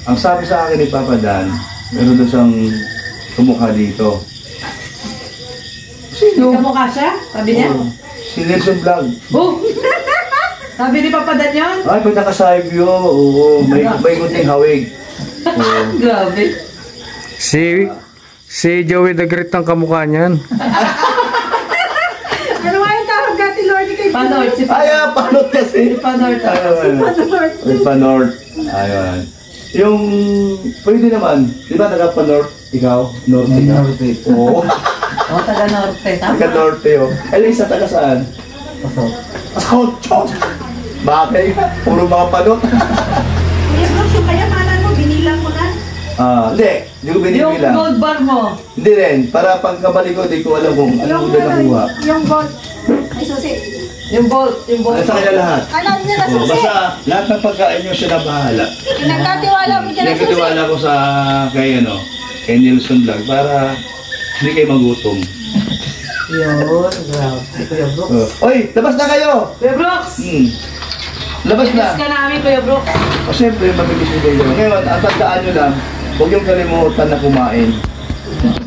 Ang sabi sa akin ni Papa Dan, meron doon siyang tumukha dito. Sino? Kamukha siya? Sabi niya? Si Nelson Vlog. Oh! Sabi ni Papa Dan yun? Ay, pag nakasabi yun, oo, may gunting hawig. Grabe. Si Joey Dagrit ang kamukha niyan. Ano nga yung tawag natin, Lordy, kay Panort, si Ay, panot kasi. Si Panort. Ay, Panort. Ayun. Yung, pwede naman, di ba taga-Panort? Ikaw? Norte ka? Norte. Oo. O, taga-Norte. Taga-Norte, oh. Ay, isa taga saan? Pasok. Pasok! Bakit? Puro mga panot. Kuya Brooks, yung kayamanan mo, binilang mo na. Hindi. Hindi ko Yung binibilang. gold bar mo. Hindi rin. Para pagkabalik ko, di ko alam kung anong ulan nakuha. Yung gold. Ay, susi. Yung bolt. Yung bolt. Sa kanila lahat. Alam niya na susi. Basta lahat ng pagkain nyo siya na bahala. Nagkatiwala mo dyan na susi. Pinagkatiwala ko sa kay Nelson Vlog para hindi kayo magutom. Yun. Grabe. Si Kuya Brooks. Oy, labas na kayo! Kuya Brooks! Labas na. Miss ka namin, Kuya Brooks. O siyempre, mabilis yung kayo. Ngayon, ang tandaan nyo lang, huwag yung kalimutan na kumain.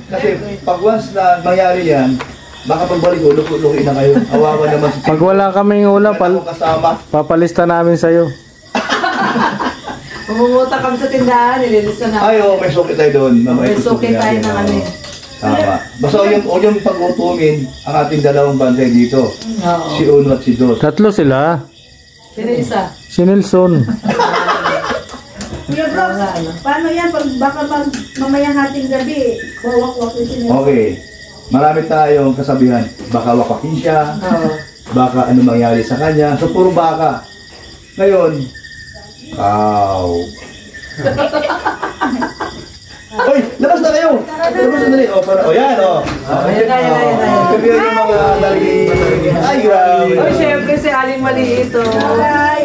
Kasi pag once na mangyari yan, baka pagbalik ko, lukuin na kayo. Awawa naman si Pag wala kaming ulam, kasama. papalista namin sa'yo. Pumunta kami sa tindahan, nililista na. Ay, may suki tayo doon. May suki tayo ng ano eh. Tama. Basta huwag yung pag-utungin ang ating dalawang bantay dito. Oo. Si Uno at si Dos. Tatlo sila. Sino isa? Si Nelson. Kuya Brooks, paano yan? Pag baka mamayang hating gabi, wawak-wak yung sinasa. Okay. Marami tayong kasabihan. Baka wakakin siya. Oo. Baka ano mangyari sa kanya. So, puro baka. Ngayon, cow. Uy, labas na kayo! Labas na dali. O, yan, o. Ayan na, ayan na, ayan na. Sabihan yung mga daligin. Ay, grabe. Uy, syempre si Aling Maliit ito.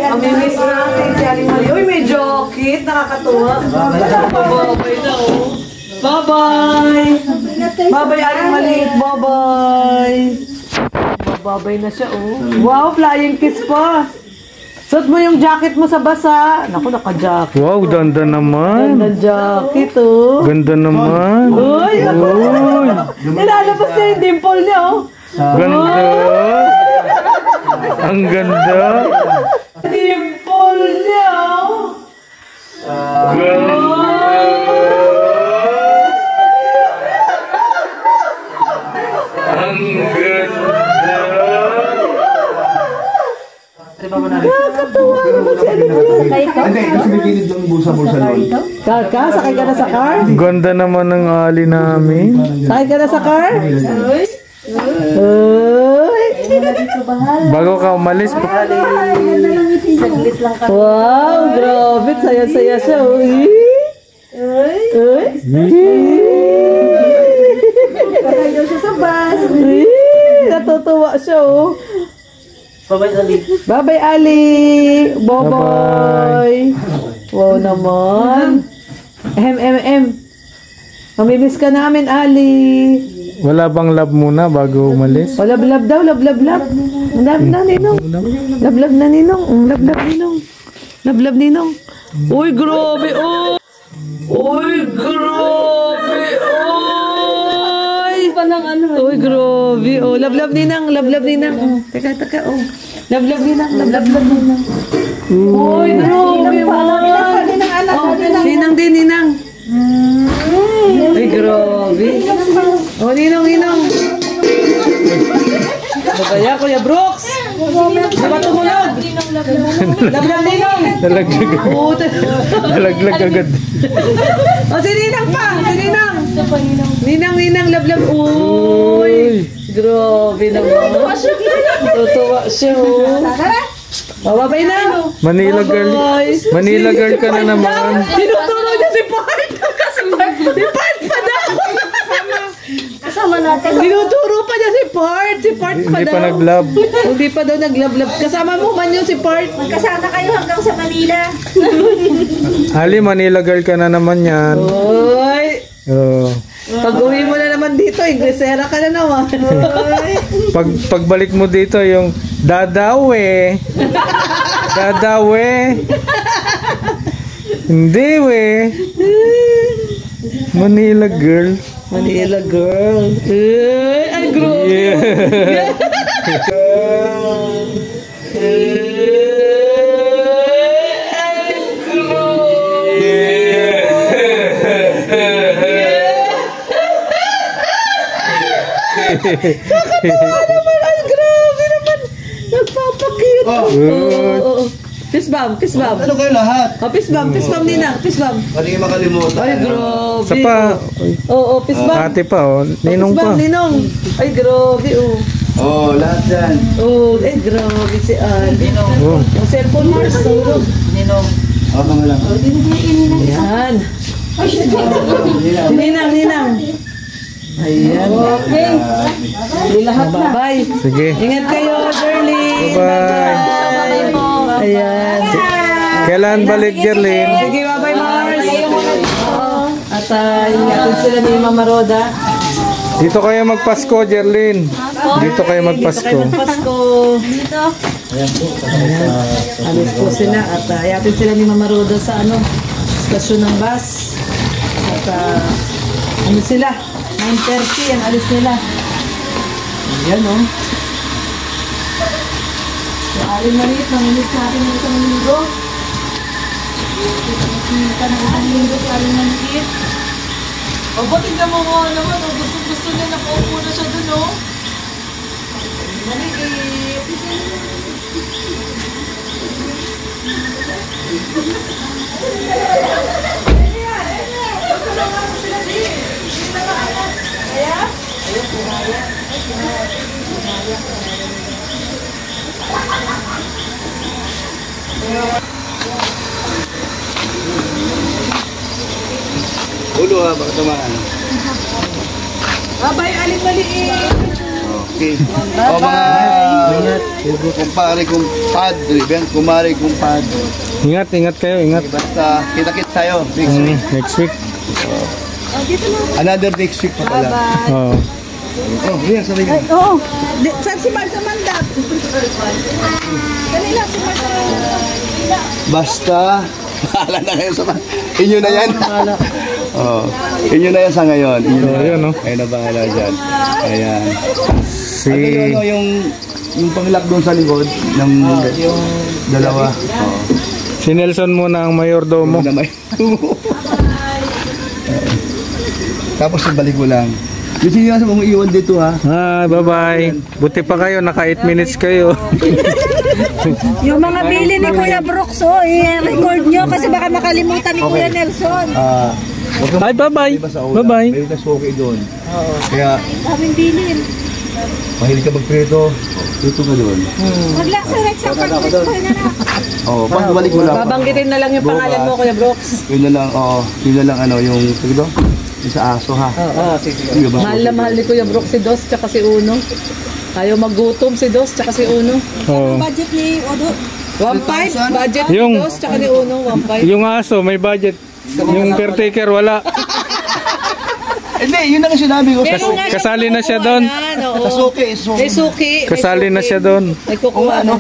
Mamimiss natin si Aling Maliit. Uy, medyo cute, nakakatuwa. Babay na, oh. Bye-bye! Bye-bye, Aling Maliit. Bye-bye! Babay na siya, oh. Wow, flying kiss pa. Suot mo yung jacket mo sa basa. Naku, naka-jacket. Wow, ganda naman. Ganda jacket, oh. Ganda naman. Uy, nilalabas niya yung dimple niya, oh. Ganda. Ang ganda. Dimple niya, oh. Ang ganda. Nakakatuwa naman si Aling Maliit. Hindi, kasi may kinid yung bulsa-bulsa nun. Kaka, sakay ka na sa car? Ganda naman ng ali namin. Sakay ka na sa car? Uy. Uy. Bago ka umalis, Wow, grabe. Saya-saya siya. Uy. Uy. Kakay daw siya sa bus. Uy. Natutuwa siya, oh. Bye-bye, Ali. Bye-bye. Wow naman. Mamimiss ka namin, Ali. wala bang love muna bago umalis? O, lab-lab daw, lab-lab. Lab na, Ninong. Lab-lab na, Ninong. Lab-lab, Ninong. Lab-lab, Ninong. Uy, grabe, oh. Uy, grabe, oy. Uy, grabe, oh. Lab-lab, Ninang. Lab-lab, Ninang. Teka, oh. Lab-lab, Ninang. Lab-lab, Ninang. Uy, grabe, man. Oh, Ninang din, Ninang. Uy, grabe. Oh, Ninong. Babaya, Kuya Brooks. Dapat tumulog. Lab-lab, Ninong. Nalaglag agad. Oh, si Ninang pa. Si Ninang. Ninang, lab-lab. Uy. Grabe naman. Tutuwa siya. Babay na. Manila girl. Manila girl ka na naman. Tinuturo niya si Part. Si Part pa daw. Kasama natin. Tinuturo pa niya si Part. Si Part pa Hindi daw. pa nag-love. Hindi pa daw nag-love. Kasama mo man yun si Part. Magkasama kayo hanggang sa Manila. Ali, Manila girl ka na naman yan. Uy. Oh. Pag uwi mo na naman dito, Inglesera ka na naman. Pagbalik mo dito, yung dadawe. Dadawe. Hindi, we. Manila girl. Manila girl. Ay, grabe. Yeah. Ay, grabe naman. Nagpapakute. Oo. Fist bump, fist bump. Ano kayo lahat? Oh, fist bump, Ninang, fist bump. Hindi kayo makalimutan. Ay, grabe. Sa pa. Oo, fist bump. Ate pa, oh. Ninong Fist pa. bump, Ninong. Ay, grabe, oh. Oh, lahat yan. Oh, ay, grabe si Ann. Oh. Ang cellphone mo, tulog. Ako nga lang. Yan. Ninang. Ayan. Okay. Bye-bye. Sige. Ingat kayo, Jerlyn. Bye-bye. Ayan. Kailan balik, Jerlyn? Sige, bye-bye, Mars. At ingatid sila ni Mama Roda. Dito kayo magpasko, Jerlyn. Dito kayo magpasko. Pasko. Dito. Alis po sila at iatid sila ni Mama Roda sa stasyon ng bus. At sila, 9:30 ang alis nila. Ayan, oh. So, Aling Marit, nanginis natin ng isang linggo. Nakikita ng isang linggo si Aling Marit. O, ba't tignan mo nga naman, oh. Gusto niya, nakaupo na siya dun, oh. Malit. Ulo ha, baka tamaan. Bye-bye, Aling Maliit. Okay. O mga kumpare, kumpadre, ben, kumare, kumpadre. Ingat kayo, ingat. Basta kita-kit tayo next week. Next week. Another next week pa pala. Oh. Oh, yan, sabi ka. Oo. Saan si Marsa Mandat? Kanila si Marsa Mandat. Basta, bahala na kayo sa inyo na yan. Oh, inyo na yan sa ngayon. Inyo na Oh, yan. yun, oh. Kayo na bahala dyan. Ayan. Si... Ano yung pangilak doon sa likod ng dalawa. Oh. Si Nelson muna ang mayordomo. Na may... Tapos ibalik ko lang. Yung sinyo sa mga iwan dito ha. Bye-bye. Buti pa kayo, naka 8 minutes kayo. Yung mga bili ni Kuya Brooks, i-record nyo kasi baka makalimutan ni Kuya Nelson. Bye, bye-bye. Bye-bye. May okay doon. Kaya, Daming bilin. mahilig ka magprito. Dito ka doon. Wag lang sa Rex ang pag-prito na na. Oo, pagbalik mo lang. Babanggitin na lang yung pangalan mo, Kuya Brooks. Yun na lang, yun na lang yung, sige yung sa aso ha. Sige. Sige ba? Mahal na mahal ni Kuya Brooks si Dos tsaka si Uno. Ayaw maggutom si Dos tsaka si Uno. Oh. Budget ni Odo. 1.5 budget ni Yung- Dos tsaka ni Uno, 1.5. Yung aso, may budget. Yung caretaker, wala. Hindi, yun na nga sinabi ko. Meron nga kasali siyang na siya kukuha doon. na, oo. Kasuki, May suki. may Kasali na suki. siya doon. May kukuha na.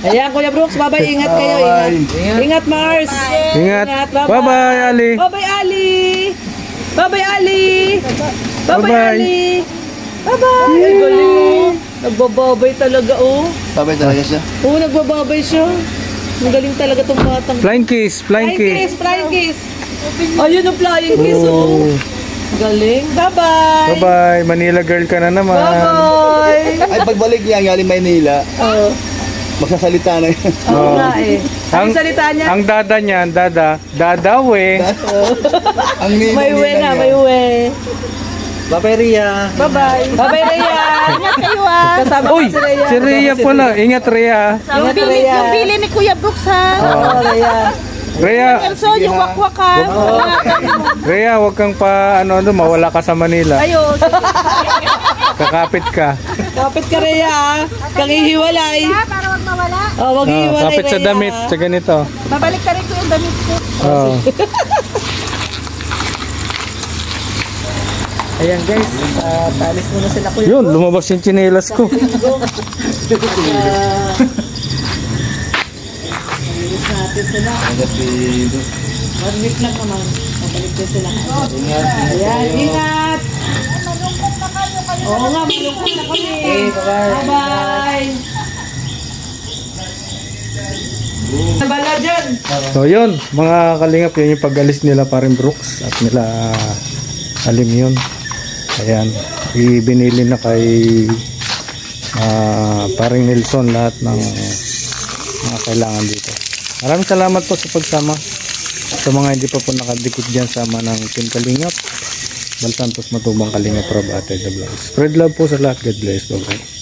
Ayan, Kuya Brooks, bye-bye. Ingat kayo. Ingat. Ingat, Mars. Ingat. Bye-bye. Bye-bye, Ali. Bye-bye, Ali. Bye-bye, Ali. Bye-bye, Bye-bye. Ali. Bye-bye. Ay, galing, oh. Nagbababay talaga, oh. Sabay talaga siya. Oo, nagbababay siya. Ang galing talaga tong batang. Flying kiss, flying kiss. Flying kiss. Ayun ang flying kiss, oh. Galing. Bye-bye. Bye-bye. Manila girl ka na naman. Bye-bye. Ay, pagbalik niya galing Maynila, Oh, magsasalita na yan. oo nga eh. Ang salita niya, Ang dada niyan, dadawe. Ang ninong may we na, may we. Bye-bye, Ria. Bye-bye. Bye-bye, Rhea. Ingat kayo ah. Kasama Uy, ko si Rhea. si Ria pala. Ingat, Ria. Ingat, Rhea. Yung bili ni Kuya Brooks ha. Oo, Rhea. Ria, Nelson, yung wakwakan. Ria, huwag kang mawala ka sa Manila. Ayun. Kakapit ka. Kapit ka, Rhea. Kang ihiwalay. Para wag mawala. Oh, wag ihiwalay, Kapit sa Rhea. damit, sa ganito. Babalik ka rin ko yung damit ko. Oh. Ayan, guys. Talis muna sila, Kuya. Yun, lumabas yung tsinelas ko. Natin sila. 1 week lang naman. Mabalik din sila. Ingat. Ayan, ingat! Oo nga, malungkot na kami. Bye-bye! Nabala dyan! So yun, mga kalingap, yun yung pag-alis nila paring Brooks at nila Alim yun. Ayan, ibinili na kay paring Nelson lahat ng mga kailangan dito. Maraming salamat po sa pagsama. Sa mga hindi pa po nakadikit dyan, sama ng Team Kalingap, Bal Santos Matubang Kalingap Rob Ate The Vlog. Spread love po sa lahat. God bless. Bye-bye.